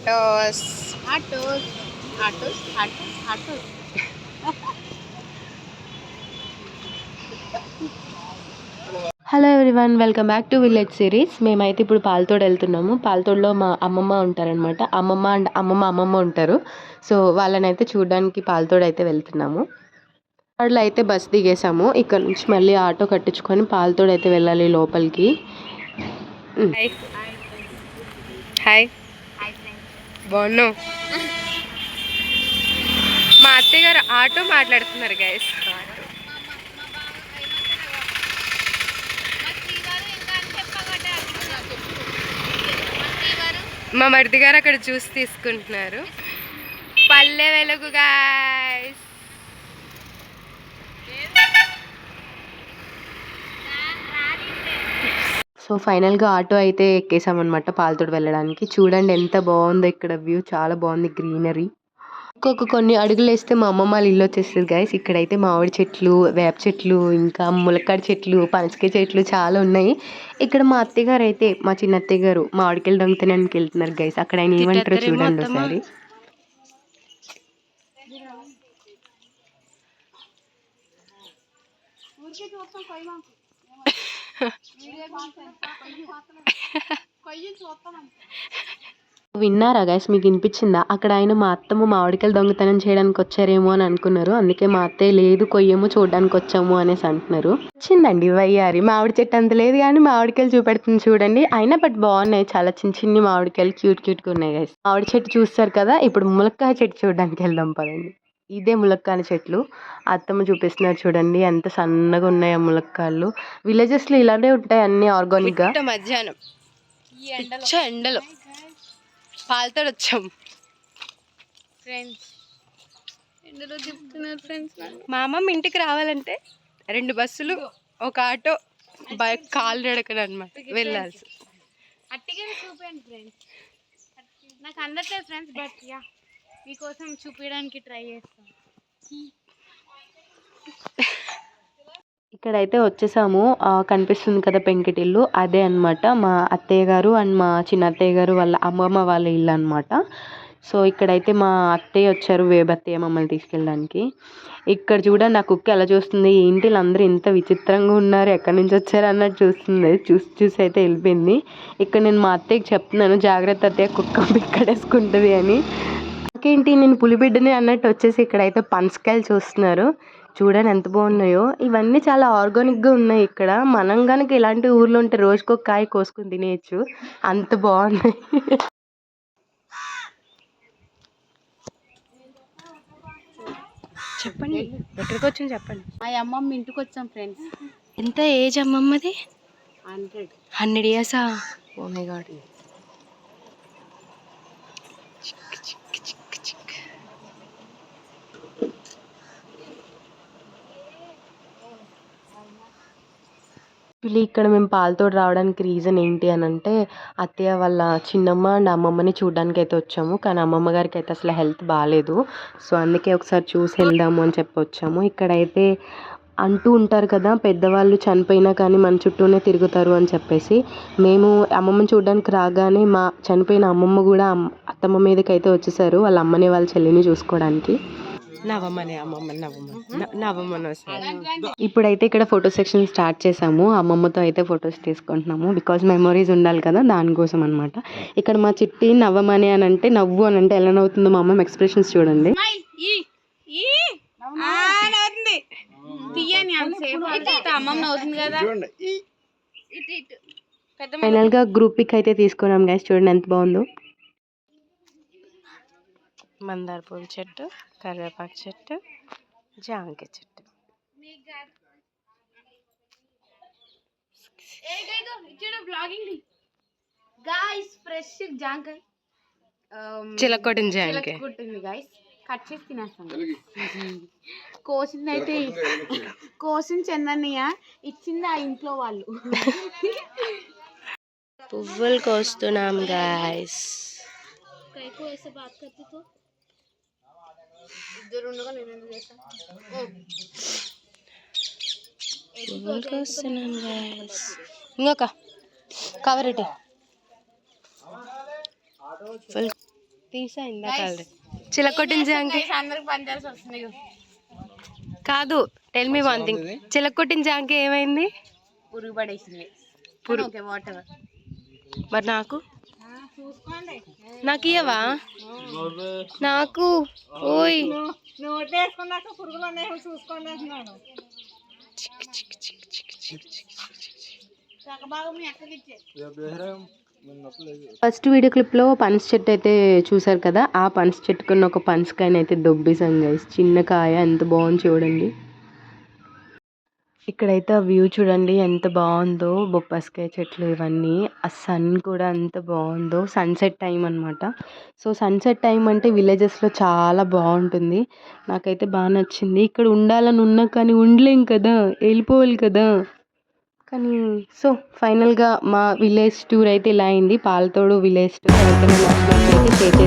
Autos autos autos autos autos. Hello everyone, welcome back to village series. మేమైతే ఇప్పుడు పాలతోడు వెళ్తున్నాము. పాలతోడులో మా అమ్మమ్మ ఉంటారనమాట. అమ్మమ్మ ఉంటారు. సో వాళ్ళనైతే చూడడానికి పాలతోడు అయితే వెళ్తున్నాము. వాళ్ళు అయితే బస్ దిగేసాము. ఇక్కడ నుంచి మళ్ళీ ఆటో కట్టించుకొని పాలతోడు అయితే వెళ్ళాలి లోపలికి. హాయ్ బాగున్నావు. మా అత్తయ్య గారు ఆటో మాట్లాడుతున్నారు గైస్. మా మరిది గారు అక్కడ జ్యూస్ తీసుకుంటున్నారు. పల్లె వెలుగు గైస్. సో ఫైనల్గా ఆటో అయితే ఎక్కేసామన్నమాట పాలతోడు వెళ్ళడానికి. చూడండి ఎంత బాగుందో ఇక్కడ వ్యూ, చాలా బాగుంది, గ్రీనరీ. కొన్ని అడుగులు వేస్తే మా అమ్మమ్మ వాళ్ళ ఇల్లు వచ్చేస్తుంది గైస్. ఇక్కడైతే మామిడి చెట్లు, వేప చెట్లు, ఇంకా ములక్కాడ చెట్లు, పనసకాయ చెట్లు చాలా ఉన్నాయి. ఇక్కడ మా అత్తయ్య గారు అయితే, మా చిన్న అత్తయ్య గారు మామిడికాయలు దొంగతనానికి వెళ్తున్నారు గైస్. అక్కడ ఆయన ఏమంటారో చూడండి ఒకసారి. విన్నారా గైస్, మీకు వినిపించిందా? అక్కడ ఆయన మా అత్తమ్మ మామిడికాయలు దొంగతనం చేయడానికి వచ్చారేమో అని అనుకున్నారు. అందుకే మా అత్తయ్య లేదు కొయ్యము చూడడానికి వచ్చాము అనేసి అంటున్నారు. వచ్చిందండి వయ్యారి. మామిడి చెట్టు అంత లేదు కానీ మామిడికాయలు చూపెడుతుంది చూడండి. అయినా బట్ బాగున్నాయి, చాలా చిన్న చిన్ని మామిడికాయలు క్యూట్గా ఉన్నాయి గైస్. మామిడి చెట్టు చూస్తారు కదా, ఇప్పుడు ములక్కాయ చెట్టు చూడడానికి వెళ్దాం పదండి. ఇదే ములక్కాయ చెట్లు. అత్తమ్మ చూపిస్తున్నారు చూడండి, ఎంత సన్నగా ఉన్నాయి ఆ ములక్కాయలు. విలేజెస్ లో ఇలానే ఉంటాయి అన్ని ఆర్గానిక్ గా. మధ్యాహ్నం ఎండలో పాలతోడు వచ్చాం ఫ్రెండ్స్. ఎండలో చెప్తున్నారు ఫ్రెండ్స్. మా అమ్మమ్మ ఇంటికి రావాలంటే 2 బస్సులు, ఒక ఆటో, కాలు నడకను అనమాట వెళ్ళాల్సి. అట్టిగా చూపండి ఫ్రెండ్స్. నాకు అందట్లేదు ఫ్రెండ్స్, బట్ యా మీకోసం చూపించడానికి ట్రై చేస్తాను. ఇక్కడైతే వచ్చేసాము. కనిపిస్తుంది కదా పెంకిటిల్లు, అదే అనమాట మా అత్తయ్య గారు అండ్ మా చిన్న అత్తయ్య గారు వాళ్ళ అమ్మమ్మ వాళ్ళ ఇల్లు అనమాట. సో ఇక్కడైతే మా అత్తయ్య వచ్చారు, వేబత్తయ్య మమ్మల్ని తీసుకెళ్ళడానికి. ఇక్కడ చూడండి ఆ కుక్క ఎలా చూస్తుంది, ఏంటి వీళ్ళందరూ ఇంత విచిత్రంగా ఉన్నారు, ఎక్కడి నుంచి వచ్చారు అన్నట్టు చూస్తుంది. చూసి అయితే వెళ్ళిపోయింది. ఇక్కడ నేను మా అత్తయ్యకి చెప్తున్నాను, జాగ్రత్త అత్తయ్య, కుక్క పిక్కడేసుకుంటుంది అని. నాకేంటి నేను పులిబిడ్డని అన్నట్టు వచ్చేసి ఇక్కడైతే పనసకాయలు చూస్తున్నారు. చూడండి ఎంత బాగున్నాయో. ఇవన్నీ చాలా ఆర్గానిక్గా ఉన్నాయి ఇక్కడ. మనం కనుక ఇలాంటి ఊర్లో ఉంటే రోజుకొక కాయ కోసుకుని తినేయచ్చు, అంత బాగున్నాయి. చెప్పండి, ఎక్కడికి వచ్చాం చెప్పండి. మా అమ్మమ్మ ఇంటికి వచ్చాం ఫ్రెండ్స్. ఎంత ఏజ్ అమ్మమ్మది? 100 years. Oh my god. ఇక్కడ మేము పాలతోడు రావడానికి రీజన్ ఏంటి అని అంటే, అత్తయ్య వాళ్ళ చిన్నమ్మ అండ్ అమ్మమ్మని చూడడానికి అయితే వచ్చాము. కానీ అమ్మమ్మ గారికి అయితే అసలు హెల్త్ బాగాలేదు. సో అందుకే ఒకసారి చూసి వెళ్దాము అని చెప్పి వచ్చాము. ఇక్కడైతే అంటూ ఉంటారు కదా, పెద్దవాళ్ళు చనిపోయినా కానీ మన చుట్టూనే తిరుగుతారు అని చెప్పేసి. మేము అమ్మమ్మని చూడడానికి రాగానే మా చనిపోయిన అమ్మమ్మ కూడా అత్తమ్మ మీదకి అయితే వచ్చేసారు, వాళ్ళ అమ్మని వాళ్ళ చెల్లిని చూసుకోవడానికి. ఇప్పుడైతే ఇక్కడ ఫోటో సెక్షన్ స్టార్ట్ చేసాము. అమ్మమ్మతో అయితే ఫొటోస్ తీసుకుంటున్నాము, బికాజ్ మెమరీస్ ఉండాలి కదా, దానికోసం అనమాట. ఇక్కడ మా చిట్టి నవ్వమని అని అంటే, నవ్వు అని అంటే ఎలా నవ్వుతుందో మా అమ్మమ్మ ఎక్స్ప్రెషన్స్ చూడండి. ఫైనల్ గా గ్రూప్ పిక్ అయితే తీసుకున్నాం గైస్, చూడండి ఎంత బాగుందో. మందార పూల చెట్టు, కరివేపాకు చెట్టు, జాంకాయ చెట్టు. చిలకొట్టిన జాంకాయ గైస్, కట్ చేసి తినేస్తాం. కోసిన చందన్నయ్య ఇచ్చింది ఆ ఇంట్లో వాళ్ళు. పువ్వులు కోస్తున్నాం గైస్. ఇంకొక కవర్ ఇటు. తీసా ఇందాక చిలకొట్టిన జాంకాయ అందరికి పనిచేసి వస్తుంది కాదు. టెల్ మీ వన్ థింగ్, చిలకొట్టిన జాంకాయ ఏమైంది? పురుగు పడేసింది. Okay water. మరి నాకు చూసుకోండి. నాకు ఇయ్యవా? నాకు ఓయ్ నోట్ వేసుకున్నాక పురుగులు ఉన్నాయి చూసుకోండి అంటున్నాను. సగభాగం మీ అక్కకి ఇచ్చే. ఫస్ట్ వీడియో క్లిప్లో పనస చెట్టు అయితే చూసారు కదా, ఆ పనస చెట్టుకున్న ఒక పనసకాయని అయితే దొబ్బేసాం గైస్. చిన్న కాయ ఎంత బాగుంది చూడండి. ఇక్కడైతే ఆ వ్యూ చూడండి ఎంత బాగుందో, బొప్పస్కాయ చెట్లు ఇవన్నీ. ఆ సన్ కూడా ఎంత బాగుందో, సన్సెట్ టైం అనమాట. సో సన్సెట్ టైం అంటే విలేజెస్లో చాలా బాగుంటుంది. నాకైతే బాగా నచ్చింది. ఇక్కడ ఉండాలని ఉన్నా కానీ ఉండలేం కదా, వెళ్ళిపోవాలి కదా. కానీ సో ఫైనల్గా మా విలేజ్ టూర్ అయితే ఇలా అయింది. పాలతోడు విలేజ్ టూర్ అయితే షేర్